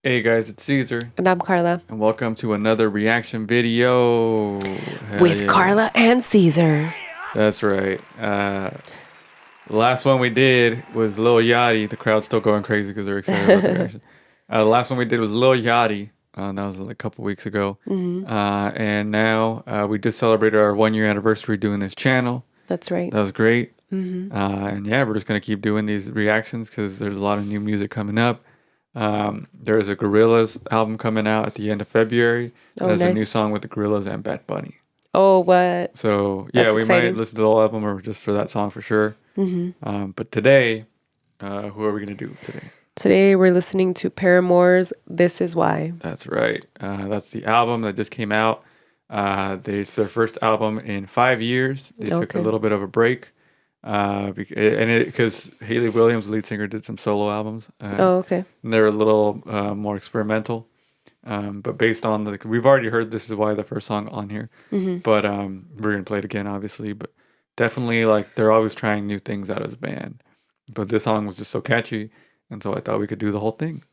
Hey guys, it's Caesar, And I'm Carla. and welcome to another reaction video. Hell With yeah. Carla and Caesar. That's right. The last one we did was Lil Yachty. The crowd's still going crazy because they're excited about the reaction. The last one we did was Lil Yachty. That was like a couple weeks ago. And now we just celebrated our 1 year anniversary doing this channel. That's right. That was great. And yeah, we're just going to keep doing these reactions because there's a lot of new music coming up. There's a Gorillaz album coming out at the end of February. Oh, There's a new nice. song with the Gorillaz and Bad Bunny. Oh, what? So yeah, That's we might exciting. listen to the whole album or just for that song for sure. But today, who are we gonna do today? Today we're listening to Paramore's This Is Why. That's right. That's the album that just came out. It's their first album in 5 years. They took a Okay. little bit of a break. Because Haley Williams, the lead singer, did some solo albums. Oh, okay. And they're a little more experimental. But based on we've already heard This Is Why, the first song on here. But we're gonna play it again, obviously. But definitely, like, they're always trying new things out as a band. But this song was just so catchy, and so I thought we could do the whole thing.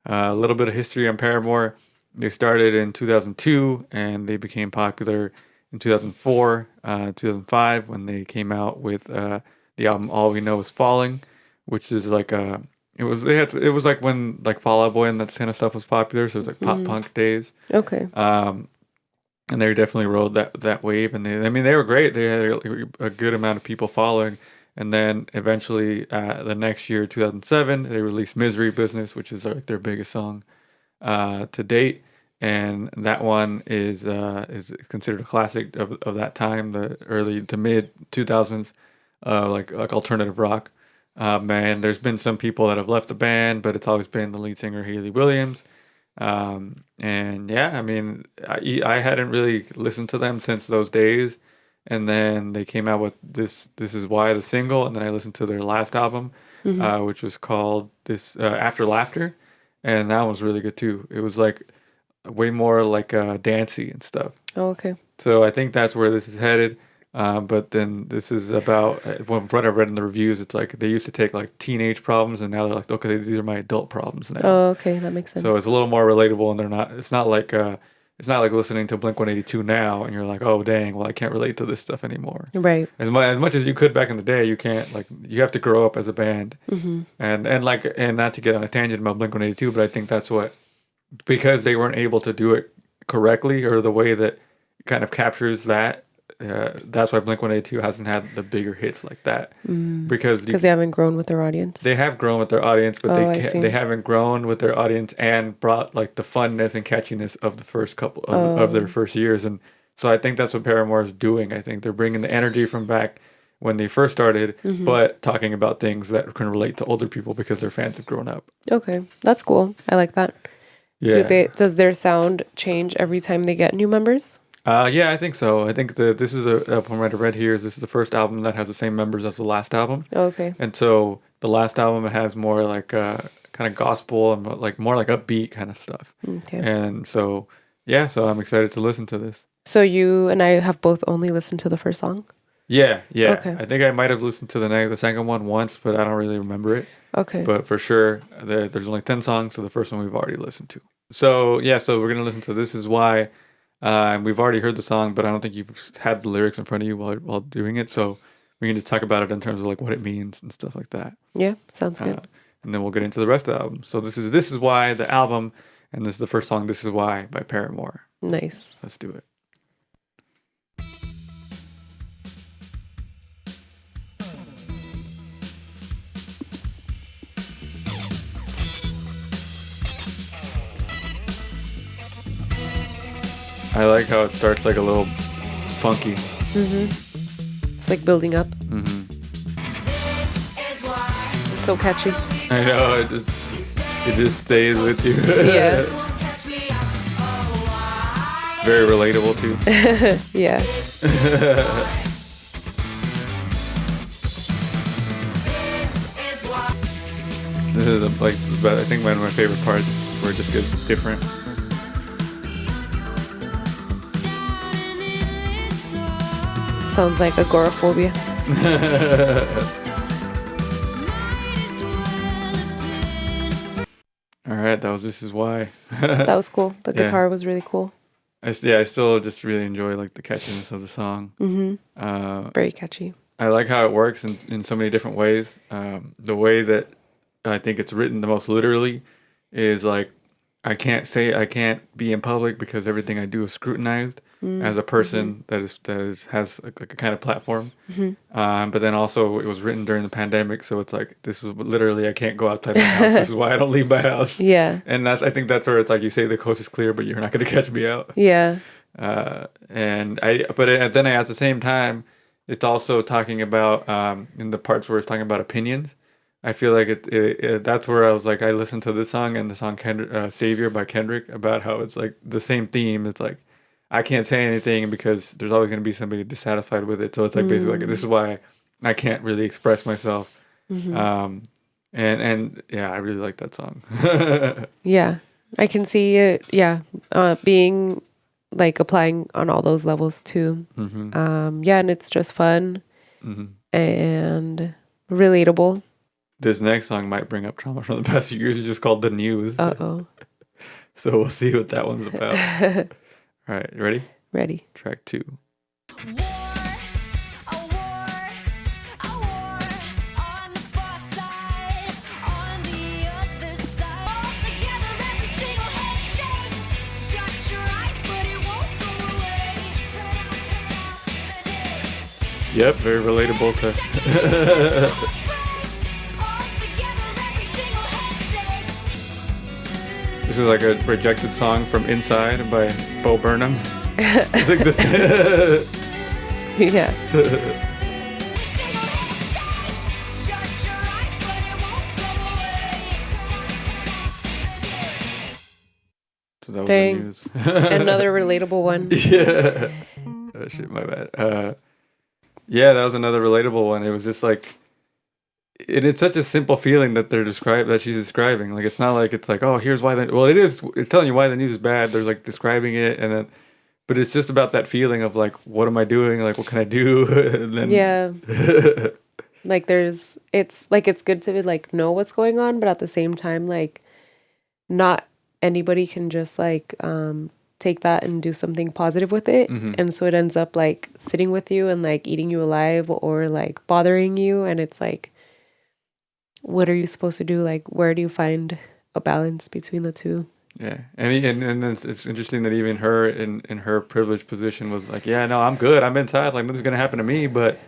A little bit of history on Paramore. They started in 2002, and they became popular in 2004, 2005 when they came out with the album All We Know Is Falling, which is like it was like when like Fall Out Boy and that kind of stuff was popular, so it was like pop punk days. Okay. And they definitely rode that wave, and they were great. They had a good amount of people following. And then eventually, the next year, 2007, they released "Misery Business," which is like their biggest song to date, and that one is considered a classic of that time, the early to mid 2000s, like alternative rock. Man, there's been some people that have left the band, but it's always been the lead singer Haley Williams. And yeah, I mean, I hadn't really listened to them since those days, and then they came out with This Is Why, the single, and then I listened to their last album, which was called this After Laughter, and that was really good too. It was like way more like dancey and stuff. Oh, okay. So I think that's where this is headed. But then this is about what I read in the reviews. It's like they used to take like teenage problems, and now they're like, okay, these are my adult problems now. Oh, okay. That makes sense. So it's a little more relatable, and they're not. It's not like listening to Blink-182 now, and you're like, oh dang, well I can't relate to this stuff anymore. Right. As much as you could back in the day, you can't, like, you have to grow up as a band. And not to get on a tangent about Blink-182, but I think that's what, because they weren't able to do it correctly or the way that kind of captures that. That's why Blink-182 hasn't had the bigger hits like that, because Because they haven't grown with their audience. they have grown with their audience, but Oh, I see. they haven't grown with their audience and brought like the funness and catchiness of the first couple of their first years. And so I think that's what Paramore is doing. I think they're bringing the energy from back when they first started, but talking about things that can relate to older people because their fans have grown up. Okay. That's cool. I like that. Yeah. Does their sound change every time they get new members? Yeah, I think so. I think this is from what I read here, is this is the first album that has the same members as the last album. Oh, okay. And so the last album has more like kind of gospel and like more like upbeat kind of stuff. Okay. And so yeah, so I'm excited to listen to this. So you and I have both only listened to the first song? Yeah. Okay. I think I might have listened to the second one once, but I don't really remember it. Okay. But for sure, there's only 10 songs, so the first one we've already listened to. So yeah, so we're gonna listen to This Is Why. We've already heard the song, but I don't think you've had the lyrics in front of you while doing it. So we can just talk about it in terms of like what it means and stuff like that. Yeah, sounds good. And then we'll get into the rest of the album. So This Is Why, the album, and this is the first song, This Is Why by Paramore. Nice. Let's do it. I like how it starts like a little funky. It's like building up. It's so catchy. I know, it just stays with you. Yeah. It's very relatable too. Yeah. This is like, I think one of my favorite parts where it just gets different. Sounds like agoraphobia. All right. right, that was This Is Why. That was cool. The Yeah. guitar was really cool. I still just really enjoy like the catchiness of the song. Very catchy. I like how it works in so many different ways. The way that I think it's written the most literally is like I can't be in public because everything I do is scrutinized as a person that has a kind of platform. But then also it was written during the pandemic, so it's like this is literally I can't go outside my house. This is why I don't leave my house. Yeah. And I think that's where it's like you say the coast is clear, but you're not going to catch me out. Yeah. But then at the same time, it's also talking about in the parts where it's talking about opinions. I feel like that's where I was like, I listened to this song and the song Savior by Kendrick about how it's like the same theme. It's like, I can't say anything because there's always going to be somebody dissatisfied with it. So it's like basically like, this is why I can't really express myself. And yeah, I really like that song. Yeah. I can see it. Yeah. Being like applying on all those levels too. Yeah. And it's just fun and relatable. This next song might bring up trauma from the past few years. It's just called The News. Uh-oh. So we'll see what that one's about. All right, you ready? Ready. Track 2. Yep, very relatable to... This is like a rejected song from Inside by Bo Burnham. It's like this. Yeah. So that was Dang. the news. Another relatable one. Yeah. Oh, shit, my bad. Yeah, that was another relatable one. It was just like, it's such a simple feeling that she's describing. Like, it's not like it's like, oh, here's why it's telling you why the news is bad. They're like describing it, and then, but it's just about that feeling of like, what am I doing? Like, what can I do? And then, yeah. Like it's good to like know what's going on, but at the same time, like not anybody can just like take that and do something positive with it. And so it ends up like sitting with you and like eating you alive or like bothering you. And it's like, what are you supposed to do? Like, where do you find a balance between the two? Yeah. And then it's interesting that even her in her privileged position was like, yeah, no, I'm good. I'm inside. Like, nothing's going to happen to me. But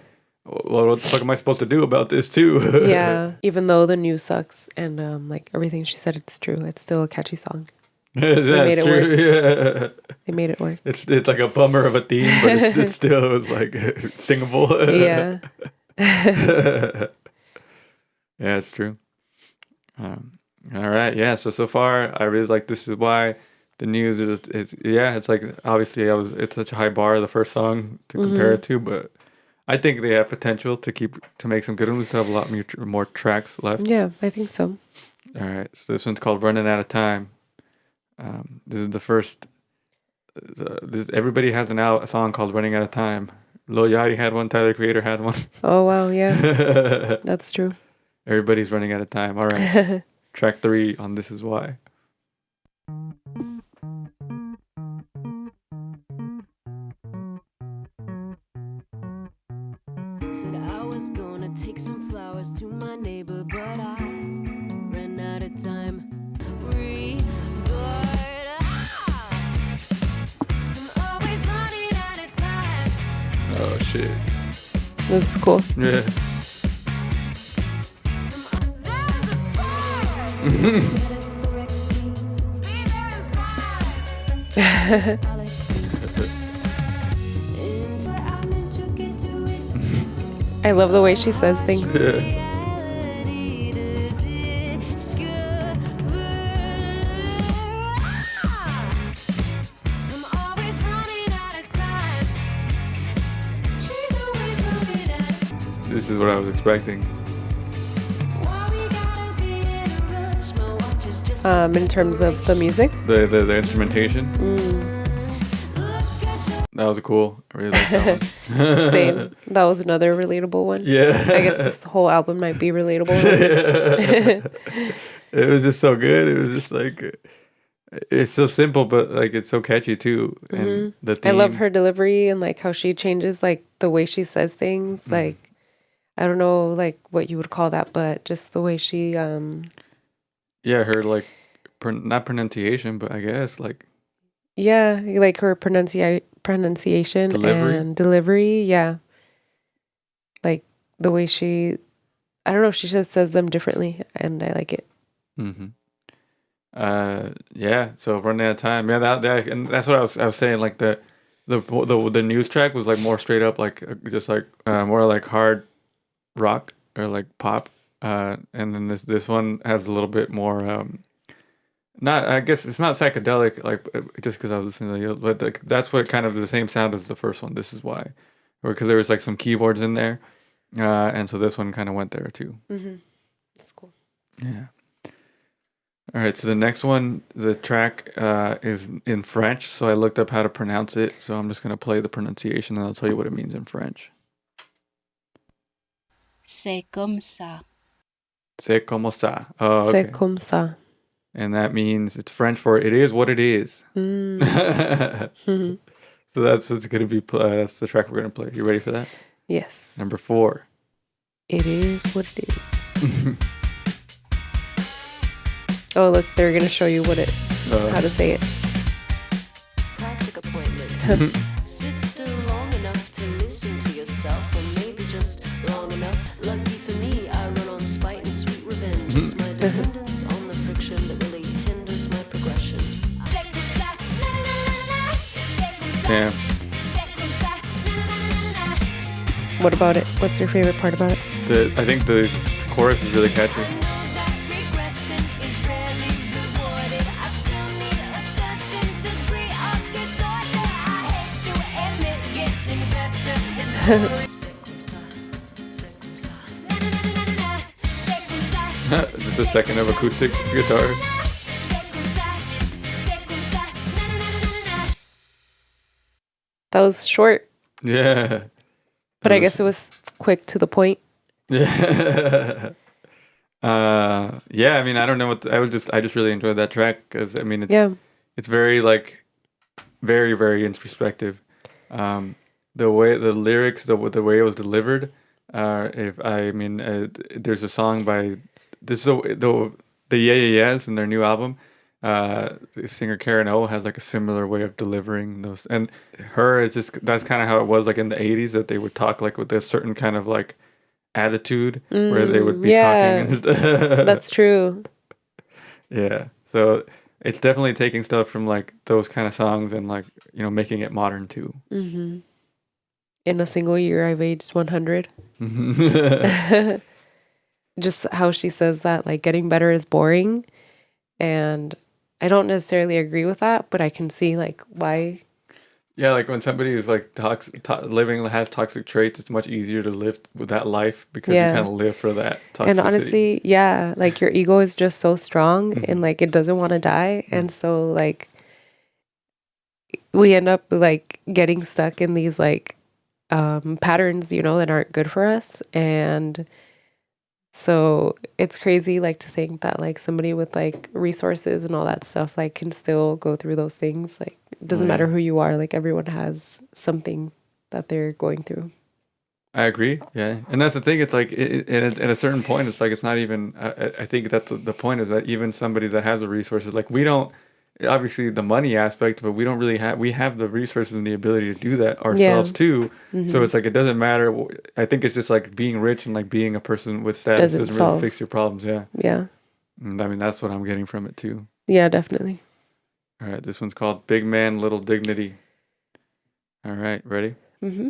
well, what the fuck am I supposed to do about this too? Yeah. Even though the news sucks and like everything she said, it's true. It's still a catchy song. They made it work. Yeah. They made it work. It's like a bummer of a theme, but it's still like singable. Yeah. Yeah, it's true. All right. Yeah. So far, I really like This Is Why. The news is yeah. It's like obviously it's such a high bar, the first song to compare it to, but I think they have potential to make some good ones. To have a lot more tracks left. Yeah, I think so. All right. So this one's called Running Out of Time. This is the first. Everybody has a song called Running Out of Time. Lil Yachty had one. Tyler Creator had one. Oh wow, yeah, that's true. Everybody's running out of time. All right. Track 3 on This Is Why. Said I was gonna take some flowers to my neighbor, but I ran out of time. I'm always running out of time. Oh shit. This is cool. Yeah. I love the way she says things. Yeah. This is what I was expecting. In terms of the music, The instrumentation. That was cool. I really like that one. same. That was another relatable one. Yeah. I guess this whole album might be relatable. It was just so good. It was just like it's so simple, but like it's so catchy too. And the I love theme. her delivery and like how she changes like the way she says things. Like I don't know like what you would call that, but just the way she Yeah, her like not pronunciation, but I guess like yeah, like her pronunciation delivery. and delivery. Yeah. Like the way she, I don't know, she just says them differently and I like it. Mm-hmm. Yeah. So running out of time. Yeah, that and that's what I was saying. Like the news track was like more straight up, like just like more like hard rock or like pop. And then this one has a little bit more. Not, I guess it's not psychedelic, like just because I was listening to you, but like, that's what kind of the same sound as the first one. This is why, because there was like some keyboards in there, and so this one kind of went there too. That's cool. Yeah. All right. So the next one, the track is in French. So I looked up how to pronounce it. So I'm just gonna play the pronunciation, and I'll tell you what it means in French. C'est comme ça. C'est comme ça. Oh, C'est okay. comme ça. And that means it's French for it is what it is. So that's what's gonna be. That's the track we're gonna play. You ready for that? Yes. Number 4. It is what it is. Oh, look, they're going to show you how to say it. Practic appointment. Sit still long enough to listen to yourself, or maybe just long enough. Lucky for me, I run on spite and sweet revenge. It's my dependence on the friction that really hinders my progression. Damn. What about it? What's your favorite part about it? I think the chorus is really catchy. Just a second of acoustic guitar. That was short, Yeah. but I guess it was quick to the point. Yeah. Yeah. I mean, I don't know what I just really enjoyed that track because I mean, it's very like very very introspective. The way the lyrics, the way it was delivered. There's a song by the Yeah Yeah Yeahs in their new album. The singer Karen O has like a similar way of delivering those, and that's kind of how it was like in the 80s, that they would talk like with a certain kind of like attitude where they would be talking. That's true. Yeah, so it's definitely taking stuff from like those kind of songs and like making it modern too. In a single year, I've aged 100. Just how she says that, like, getting better is boring. And I don't necessarily agree with that, but I can see, like, why. Yeah, like when somebody is like has toxic traits, it's much easier to live with that life because you kind of live for that toxicity. And honestly, yeah, like your ego is just so strong and like it doesn't want to die. And so, like, we end up like getting stuck in these like patterns, that aren't good for us. And so it's crazy, like, to think that like somebody with like resources and all that stuff like can still go through those things. Like, it doesn't matter who you are, like everyone has something that they're going through. I agree. Yeah. And that's the thing. It's like at a certain point, it's like, it's not even, I think that's the point, is that even somebody that has the resources, like we don't, obviously the money aspect, but we don't really we have the resources and the ability to do that ourselves too. So it's like, it doesn't matter. I think it's just like being rich and like being a person with status doesn't really fix your problems. Yeah. Yeah. And I mean, that's what I'm getting from it too. Yeah, definitely. All right. This one's called Big Man, Little Dignity. All right. Ready? Mm-hmm.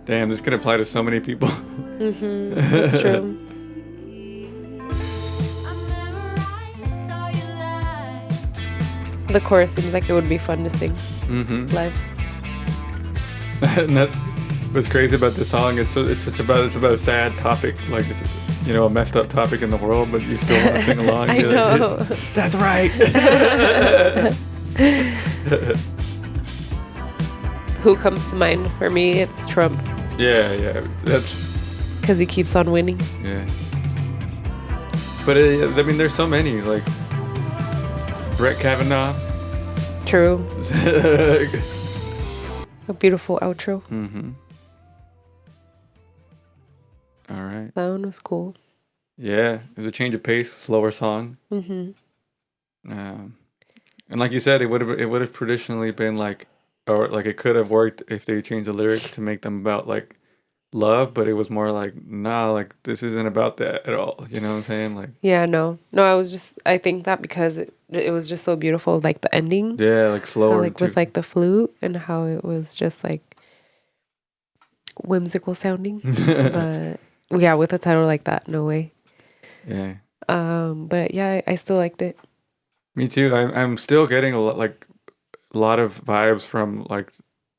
Damn, this could apply to so many people. That's true. The chorus seems like it would be fun to sing live. And that's what's crazy about this song. It's about a sad topic, like it's a messed up topic in the world, but you still want to sing along. I You're know. like, that's right. Who comes to mind for me? It's Trump. Yeah, that's Because he keeps on winning. yeah. But I mean, there's so many, like Brett Kavanaugh. True. A beautiful outro. All right. That one was cool. Yeah, it was a change of pace, slower song. And like you said, it would have traditionally been like, or like it could have worked if they changed the lyrics to make them about like love, but it was more like, nah, like this isn't about that at all. You know what I'm saying? Like, Yeah, no, I think that because it was just so beautiful, like the ending. yeah, like slower, How, like with like the flute and how it was just like whimsical sounding. But yeah, with a title like that, no way. Yeah. But yeah, I still liked it. Me too. I'm still getting a lot of vibes from like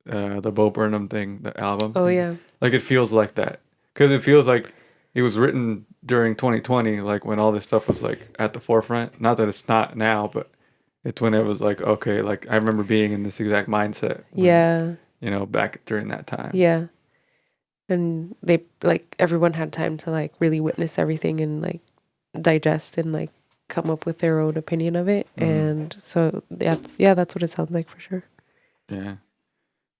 the Bo Burnham thing, the album. Oh yeah. Like it feels like that because it feels like it was written during 2020, like when all this stuff was like at the forefront. Not that it's not now, but it's when it was like, okay, like I remember being in this exact mindset. Yeah. Back during that time. Yeah. And they like everyone had time to like really witness everything and like digest and like come up with their own opinion of it. And so that's what it sounds like for sure. Yeah.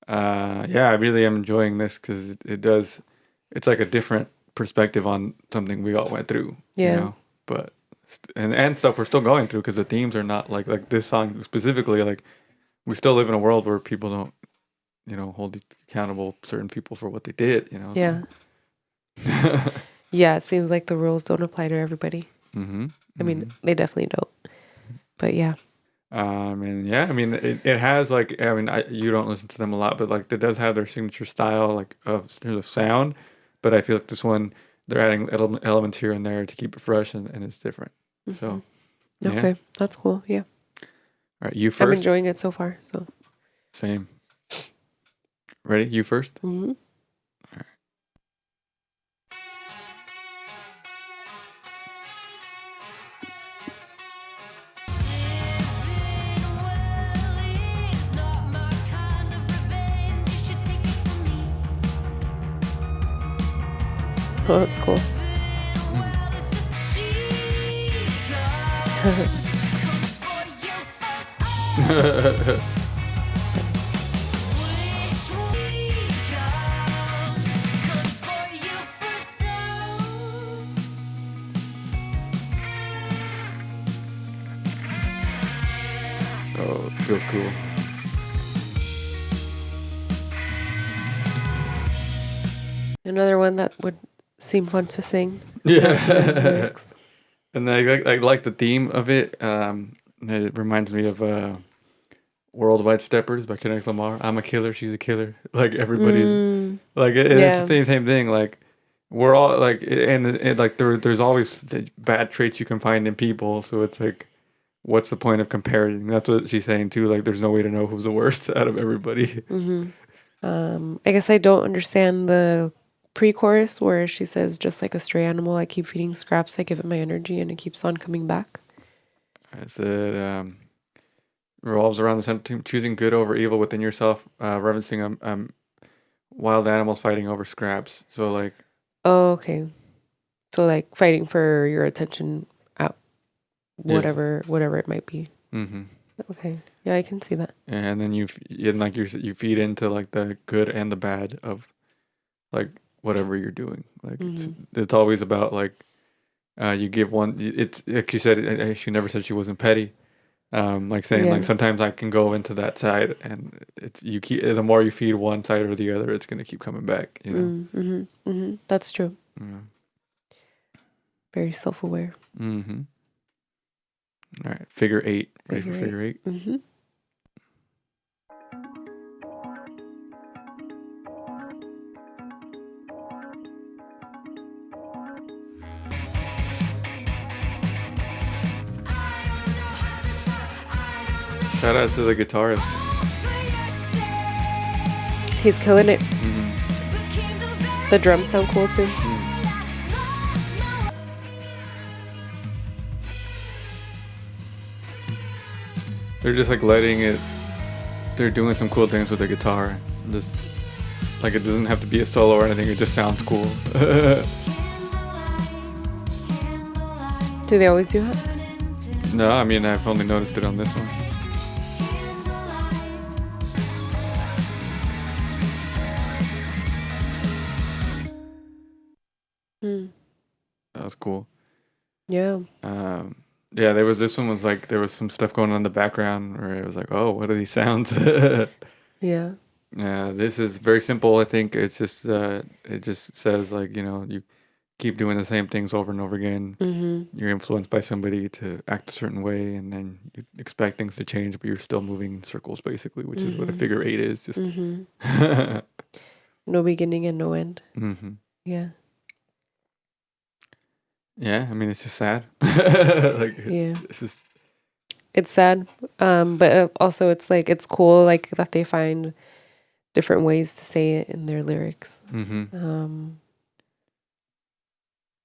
I really am enjoying this because it does. It's like a different perspective on something we all went through. Yeah. But and stuff we're still going through because the themes are not like this song specifically. Like we still live in a world where people don't, hold accountable certain people for what they did. Yeah. So. Yeah. It seems like the rules don't apply to everybody. I mean, they definitely don't. But yeah. It has like, you don't listen to them a lot, but like it does have their signature style, like of sound. But I feel like this one, they're adding elements here and there to keep it fresh, and it's different. So, yeah. Okay, that's cool. Yeah. All right, you 1st. I'm enjoying it so far. So. Same. Ready? You first. Mm-hmm. Oh, that's cool. That's funny. Oh, it feels cool. Another one that would seem fun to sing. Yeah. And I like the theme of it. It reminds me of Worldwide Steppers by Kendrick Lamar. I'm a killer, she's a killer. Like everybody's like it's the same thing. Like we're all like, and like there's always the bad traits you can find in people. So it's like, what's the point of comparing? That's what she's saying too. Like there's no way to know who's the worst out of everybody. I guess I don't understand the pre-chorus where she says, just like a stray animal, I keep feeding scraps, I give it my energy and it keeps on coming back. I said revolves around the center, choosing good over evil within yourself, referencing wild animals fighting over scraps. So like, oh, okay, so like fighting for your attention out, whatever it might be. Okay, yeah, I can see that. And then you feed into like the good and the bad of like whatever you're doing. Like it's always about like you give one. It's like you said. She never said she wasn't petty. Like saying like sometimes I can go into that side, and it's you keep the more you feed one side or the other, it's gonna keep coming back. That's true. Yeah. Very self-aware. All right, figure 8. Ready for figure 8? Shout out to the guitarist. He's killing it. Mm-hmm. The drums sound cool too. They're just like letting it. They're doing some cool things with the guitar. Just like it doesn't have to be a solo or anything. It just sounds cool. Do they always do that? No, I mean I've only noticed it on this one. That was cool. Yeah. Yeah, there was this one was like there was some stuff going on in the background where it was like, oh, what are these sounds? Yeah. Yeah, this is very simple. I think it's just it just says like, you know, you keep doing the same things over and over again. You're influenced by somebody to act a certain way, and then you expect things to change, but you're still moving in circles, basically, which is what a figure eight is. Just no beginning and no end. Yeah. Yeah, I mean, it's just sad. Like, it's just it's sad, but also it's like it's cool, like that they find different ways to say it in their lyrics.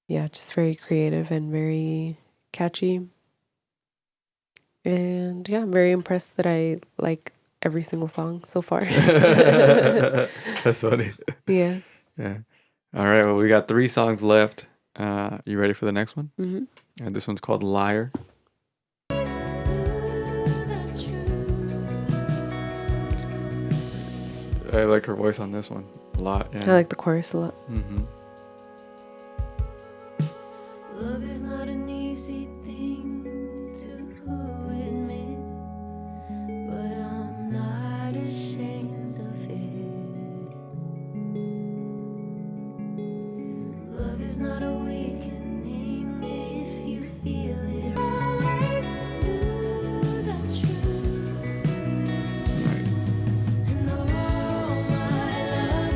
Yeah, just very creative and very catchy. And yeah, I'm very impressed that I like every single song so far. That's funny. Yeah. Yeah. All right. Well, we got 3 songs left. You ready for the next one? Mm-hmm. And this one's called Liar. I like her voice on this one a lot. Yeah. I like the chorus a lot. Love is not an easy thing to admit, but I'm not ashamed of it. Love is not a weakening if you feel it. Always knew the truth. Nice. And all my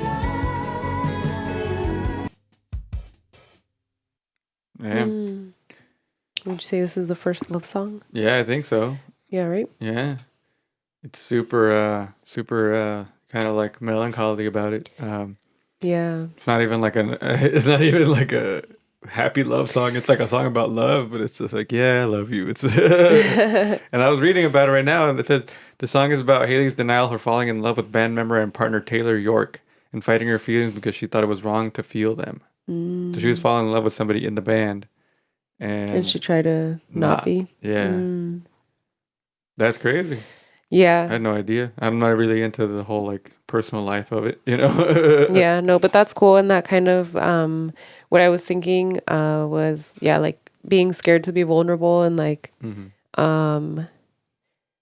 love to you. Yeah. Would you say this is the first love song? Yeah, I think so. Yeah, right? Yeah. It's super kind of like melancholy about it. Yeah. It's not even like a happy love song. It's like a song about love, but it's just like, yeah, I love you. It's and I was reading about it right now, and it says the song is about Haley's denial for falling in love with band member and partner Taylor York and fighting her feelings because she thought it was wrong to feel them. So she was falling in love with somebody in the band, And she tried to not be. Yeah. That's crazy. I Yeah. had no idea. I'm not really into the whole like personal life of it, you know? Yeah, no, but that's cool. And that kind of what I was thinking was, yeah, like being scared to be vulnerable and like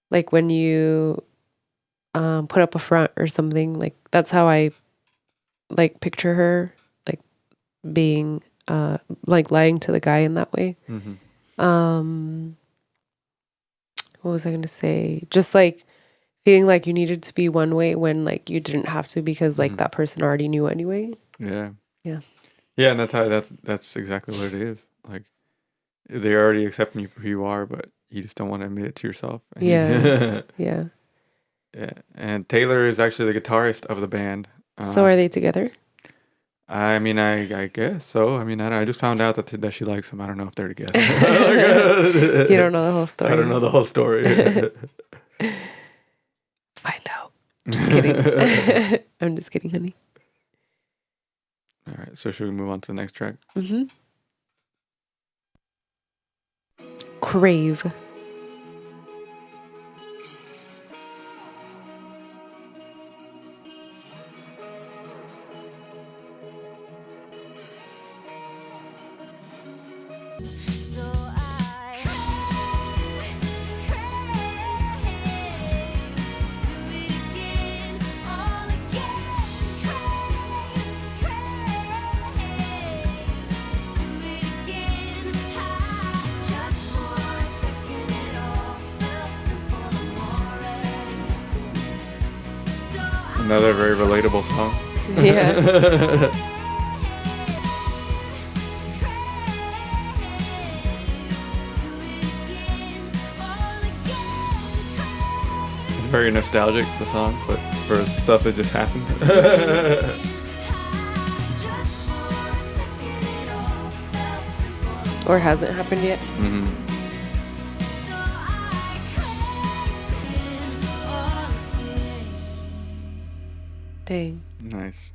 like when you put up a front or something, like that's how I like picture her, like being like lying to the guy in that way. What was I going to say? Just like feeling like you needed to be one way when like you didn't have to because like that person already knew anyway. Yeah. Yeah. Yeah, and that's exactly what it is. Like they already accept you for who you are, but you just don't want to admit it to yourself. Yeah. Yeah. Yeah. And Taylor is actually the guitarist of the band. So are they together? I mean, I guess so. I mean, I just found out that she likes him. I don't know if they're together. You don't know the whole story. I don't know the whole story. Find out. Just kidding. I'm just kidding, honey. All right. So should we move on to the next track? Crave. So I crave to do it again, all again. Crave to do it again. Just for a second, it all felt simple. I'm already missing it. So Another very relatable song. Yeah. very nostalgic, the song, but for stuff that just happened. Or hasn't happened yet. Hmm. Dang. Nice.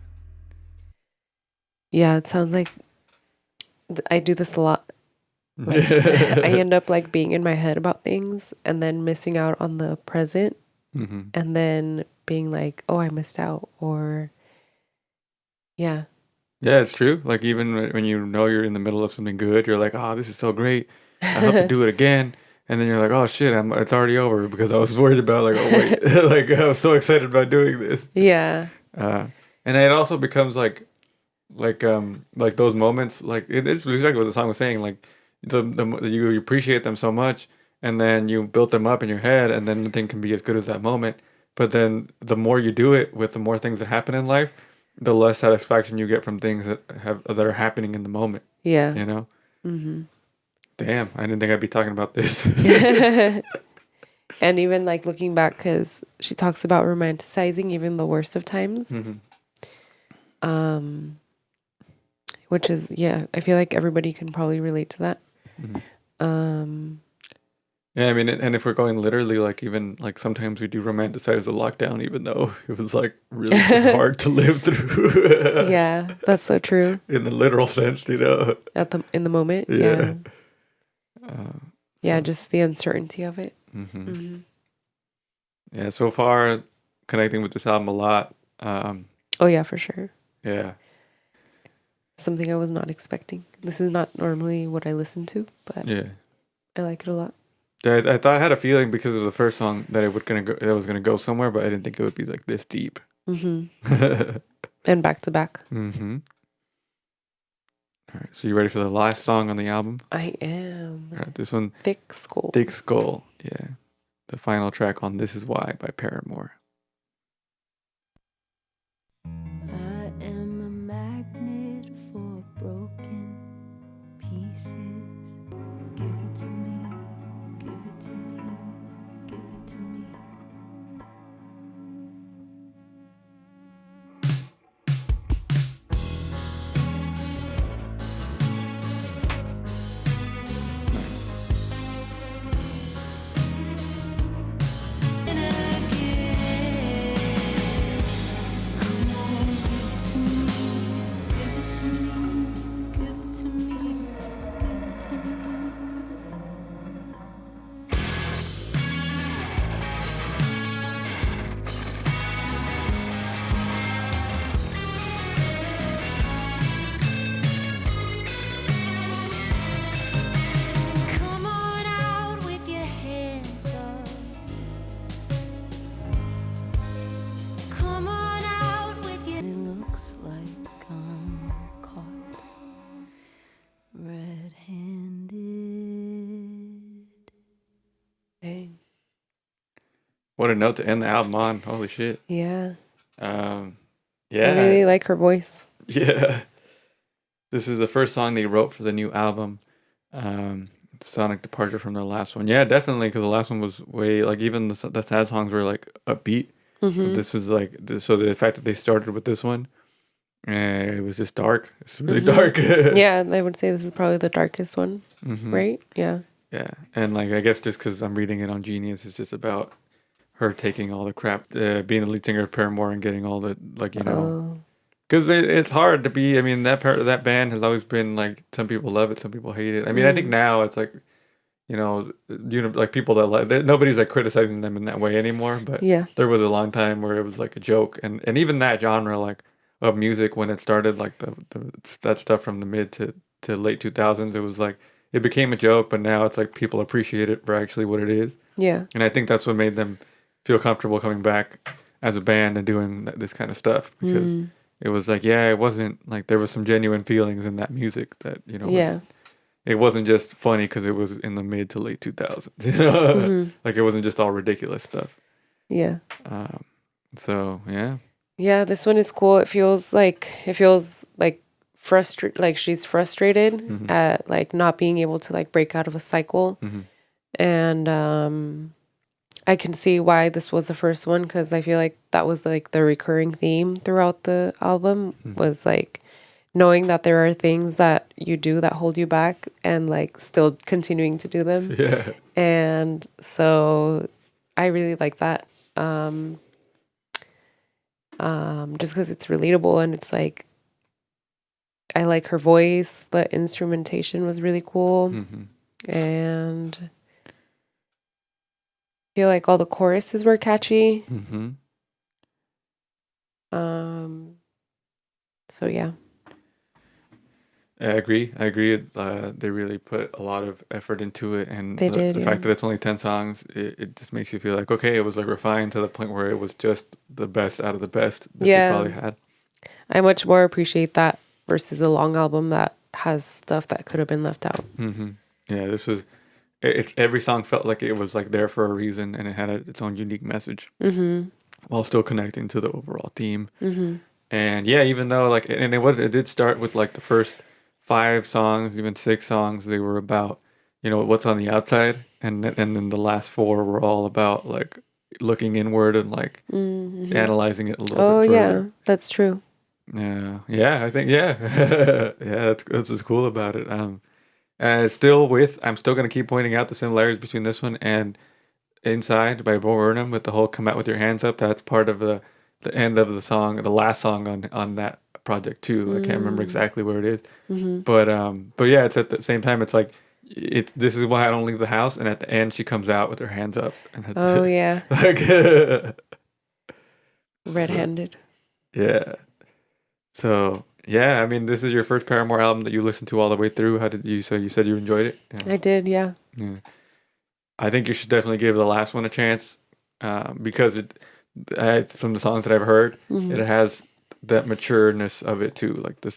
Yeah, it sounds like I do this a lot. Like, I end up like being in my head about things and then missing out on the present, Hmm. and then being like, oh, I missed out, or yeah. Yeah, it's true. Like even when you know you're in the middle of something good, you're like, "Oh, this is so great! I hope to do it again." And then you're like, "Oh shit, it's already over," because I was worried about like, "Oh wait," like I was so excited about doing this. Yeah. And it also becomes like those moments. Like it's exactly what the song was saying. Like you appreciate them so much, and then you built them up in your head, and then the thing can be as good as that moment. But then the more you do it, with the more things that happen in life, the less satisfaction you get from things that are happening in the moment. Yeah. You know? Mm-hmm. Damn, I didn't think I'd be talking about this. And even like looking back, because she talks about romanticizing even the worst of times. Mm-hmm. Which is, yeah, I feel like everybody can probably relate to that. Mm-hmm. Yeah, I mean, and if we're going literally, like even like sometimes we do romanticize the lockdown, even though it was like really hard to live through. Yeah, that's so true. In the literal sense, you know. In the moment, Yeah. yeah, So- just the uncertainty of it. Mm-hmm. Mm-hmm. Yeah, so far connecting with this album a lot. Oh yeah, for sure. Yeah. Something I was not expecting. This is not normally what I listen to, but Yeah. I like it a lot. Yeah, I thought I had a feeling because of the first song that it was gonna go somewhere, but I didn't think it would be like this deep. Mm-hmm. And back to back. Mm-hmm. All right, so you ready for the last song on the album? I am. All right, this one, Thick Skull. Thick Skull. Yeah, the final track on "This Is Why" by Paramore. I am a magnet for broken pieces. Give it to me, give it to me, give it to me. Nice. And again, come on, give it to me, give it to me, give it to me, give it to me. Come on out with your hands up. Come on out with your. It looks like I'm caught red-handed. Dang. What a note to end the album on! Holy shit. Yeah. Yeah. I really like her voice. Yeah. This is the first song they wrote for the new album. Sonic departed from their last one. Yeah, definitely, because the last one was way like even the sad songs were like upbeat. Mm-hmm. This was like so the fact that they started with this one, it was just dark. It's really Mhm. dark. Yeah, I would say this is probably the darkest one, Mhm. right? Yeah. Yeah, and like I guess just because I'm reading it on Genius, it's just about her taking all the crap, being the lead singer of Paramore and getting all the like Oh. because it's hard to be. I mean that band has always been like some people love it, some people hate it. I mean I think now it's like like people that nobody's like criticizing them in that way anymore. But Yeah. there was a long time where it was like a joke, and even that genre like of music when it started like that stuff from the mid to late 2000s, it was like it became a joke, but now it's like people appreciate it for actually what it is. Yeah. And I think that's what made them feel comfortable coming back as a band and doing this kind of stuff, because it was like, yeah, it wasn't like there was some genuine feelings in that music that, Yeah. it wasn't just funny because it was in the mid to late 2000s, like it wasn't just all ridiculous stuff. Yeah. So, yeah. Yeah, this one is cool. It feels like frustrated, like she's frustrated Mhm. at like not being able to like break out of a cycle. Mhm. And I can see why this was the first one, because I feel like that was like the recurring theme throughout the album was like knowing that there are things that you do that hold you back and like still continuing to do them. Yeah. And so I really like that. Just because it's relatable and it's like I like her voice. The instrumentation was really cool. And I feel like all the choruses were catchy. So yeah. I agree. They really put a lot of effort into it, and They did, the yeah. fact that it's only 10 songs, it just makes you feel like, okay, it was like refined to the point where it was just the best out of the best that they Yeah. probably had. I much more appreciate that versus a long album that has stuff that could have been left out. Yeah, this was every song felt like it was like there for a reason, and it had its own unique message while still connecting to the overall theme. And yeah, even though like, and it did start with like the first 5 songs, even 6 songs, they were about, what's on the outside, and then the last 4 were all about like looking inward and like analyzing it a little Oh bit yeah, further. that's true. Yeah, I think yeah, that's what's cool about it. I'm still gonna keep pointing out the similarities between this one and Inside by Bo Burnham with the whole "Come Out with Your Hands Up." That's part of the end of the song, the last song on that project too. I can't remember exactly where it is, but yeah, it's at the same time. It's like this is why I don't leave the house, and at the end she comes out with her hands up, and that's Oh yeah, like red-handed. yeah. So yeah, I mean, this is your first Paramore album that you listened to all the way through. How did you? So you said you enjoyed it. Yeah. I did, yeah. Yeah. I think you should definitely give the last one a chance, because from the songs that I've heard, it has that matureness of it too, like the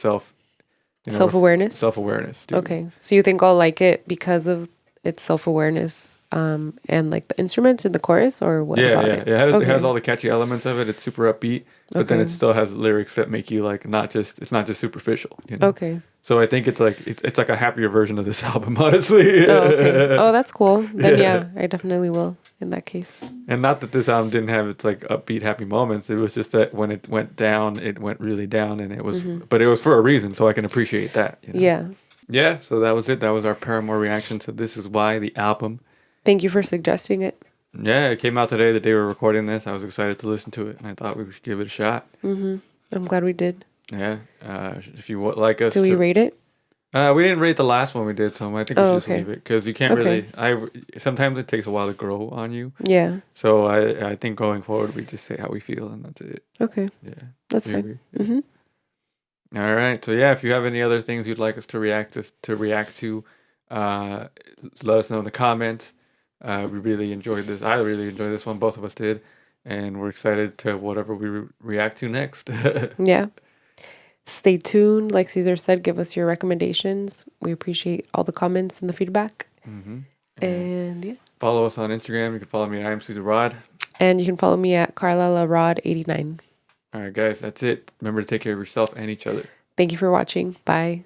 Self-awareness. self-awareness. Dude. Okay, so you think I'll like it because of its self-awareness, and like the instruments in the chorus, or what about it? It has all the catchy elements of it. It's super upbeat, but then Okay. it still has lyrics that make you like it's not just superficial. Okay. So I think it's like a happier version of this album, honestly. Oh, okay. Oh, that's cool. Then yeah, I definitely will in that case. And not that this album didn't have its like upbeat, happy moments. It was just that when it went down, it went really down, and it was, but it was for a reason. So I can appreciate that. Yeah. Yeah. So that was it. That was our Paramore reaction to "This Is Why" the album. Thank you for suggesting it. Yeah, it came out today, the day we were recording this. I was excited to listen to it, and I thought we should give it a shot. I'm glad we did. Yeah. If you would like us, Do we rate it? We didn't rate the last one we did, so I think we should just okay. leave it because you can't Okay. sometimes it takes a while to grow on you. Yeah. So I think going forward, we just say how we feel, and that's it. Okay. Yeah. That's You fine. agree? Yeah. All right. So yeah, if you have any other things you'd like us to react to, let us know in the comments. We really enjoyed this. I really enjoyed this one. Both of us did, and we're excited to whatever we react to next. Yeah. Stay tuned. Like Caesar said, give us your recommendations. We appreciate all the comments and the feedback. And yeah. Follow us on Instagram. You can follow me at I'm Caesar Rod. And you can follow me at Carla Rod 89. All right, guys, that's it. Remember to take care of yourself and each other. Thank you for watching. Bye.